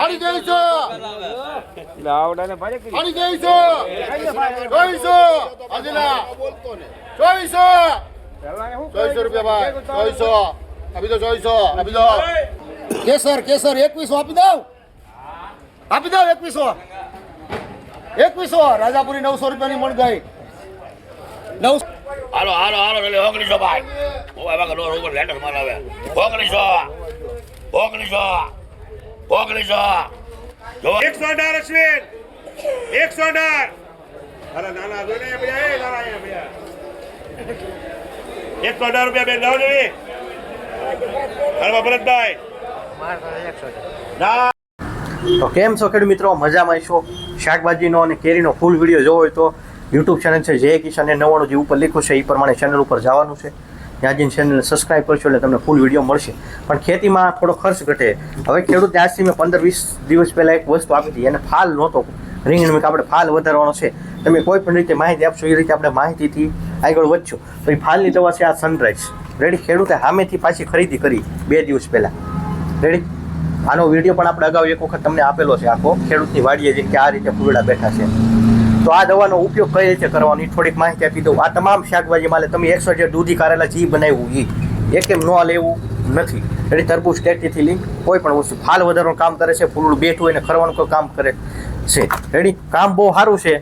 સાડી 2300 આવડાને ભારે કરી સાડી 2300 2400 અજના 2400 રૂપિયા ભાઈ 2400 આપી દો 2400 આપી દો કેસર 2100 આપી દો 2100 રાજાપુરી 900 રૂપિયાની મણ ગઈ 9 હાલો હાલો હાલો એટલે 1900 ભાઈ ઓય વાગે ડોર ઉપર લેટર મારાવે 1900 જો 118 અશ્વિન 118 અરે નાના જોને ભૈયા એ નાના ભૈયા 118 રૂપિયા બેન લાવ દેવી હરવા ભરતભાઈ તો કેમ છો ખેડૂત મિત્રો? મજામાં છો? શાકભાજીનો અને કેરીનો ફૂલ વિડીયો જોવો હોય તો યુટ્યુબ ચેનલ છે જય કિસાન 99 જે ઉપર લખ્યું છે એ પ્રમાણે ચેનલ ઉપર જવાનું છે. ત્યાં જઈને ચેનલને સબસ્ક્રાઈબ કરશો એટલે તમને ફૂલ વિડીયો મળશે. પણ ખેતીમાં થોડો ખર્ચ ઘટે. હવે ખેડૂત આજથી મેં 15-20 દિવસ પહેલાં એક વસ્તુ આપી હતી એને ફાલ નહોતો રીંગણ મેં આપણે ફાલ વધારવાનો છે. તમે કોઈ પણ રીતે માહિતી આપશો એ રીતે આપણે માહિતીથી આગળ વધશું. તો એ ફાલની દવા છે આ સનરાઈઝ રેડી. ખેડૂતે સામેથી પાછી ખરીદી કરી 2 દિવસ પહેલાં રેડી. આનો વિડીયો પણ આપણે અગાઉ એક વખત તમને આપેલો છે આખો ખેડૂતની વાડીએ જઈને કે આ રીતે ફૂલડા બેઠા છે. તો આ દવાનો ઉપયોગ કઈ રીતે કરવાનો એ થોડીક માહિતી આપી દઉં. આ તમામ શાકભાજી માલે તમે 100 જે દૂધી કારેલા જે બનાવ્યું એ એમ ન લેવું નથી રેડી. તરબૂચ ટેટીથી લઈ કોઈ પણ વસ્તુ ફાલ વધારવાનું કામ કરે છે. ફૂલડું બેઠું હોય ને ખરવાનું કોઈ કામ કરે છે રેડી. કામ બહુ સારું છે,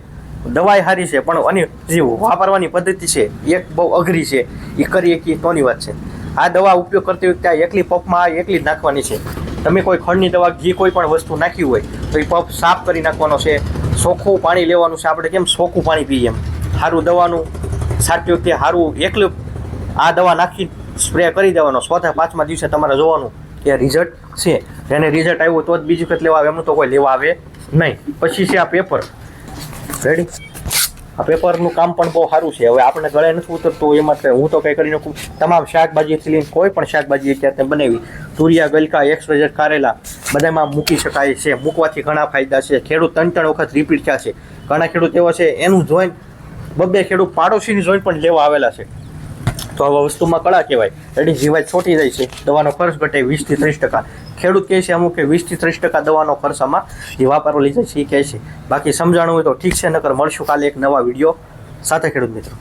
દવાઈ સારી છે, પણ અને જે વાપરવાની પદ્ધતિ છે એક બહુ અઘરી છે. એ કરી એકલી તોની વાત છે. આ દવા ઉપયોગ કરતી વખતે આ એકલી પપમાં એકલી જ નાખવાની છે. તમે કોઈ ખંડની દવા જે કોઈ પણ વસ્તુ નાખી હોય તો એ પપ સાફ કરી નાખવાનો છે. ચોખ્ખું પાણી લેવાનું છે. આપણે કેમ ચોખ્ખું પાણી પીએ એમ સારું દવાનું છાંટતી વખતે સારું એકલું આ દવા નાખી સ્પ્રે કરી દેવાનો. 4થા-5મા દિવસે તમારે જોવાનું કે રિઝલ્ટ છે. એને રિઝલ્ટ આવ્યું તો જ બીજું વખત લેવા આવે, એમનું તો કોઈ લેવા આવે નહીં. પછી છે આ પેપર રેડી. આ પેપરનું કામ પણ બહુ સારું છે. હવે આપણે ગળે નથી ઉતરતું એમાં હું તો કંઈ કરી નાખું. તમામ શાકભાજીથી લઈને કોઈ પણ શાકભાજી અત્યારે બનાવી તુરિયા, ગલકા, XYZ કારેલા બધામાં મૂકી શકાય છે. મૂકવાથી ઘણા ફાયદા છે. ખેડૂત 3 વખત રિપીટ થયા છે. ઘણા ખેડૂત એવા છે એનું જોઈને 2 ખેડૂત પાડોશીની જોઈને પણ લેવા આવેલા છે. તો આવા વસ્તુમાં કળા કહેવાય રેડી. જીવાત છોટી જાય છે, દવાનો ખર્ચ ઘટે 20-30%. ખેડૂત કહે છે અમુક કે 20-30% દવાનો ખર્ચ આમાં જે વાપરવા લઈ જાય છે એ કહે છે. બાકી સમજાણું હોય તો ઠીક છે, નકર મળશું કાલે એક નવા વિડીયો સાથે ખેડૂત મિત્રો.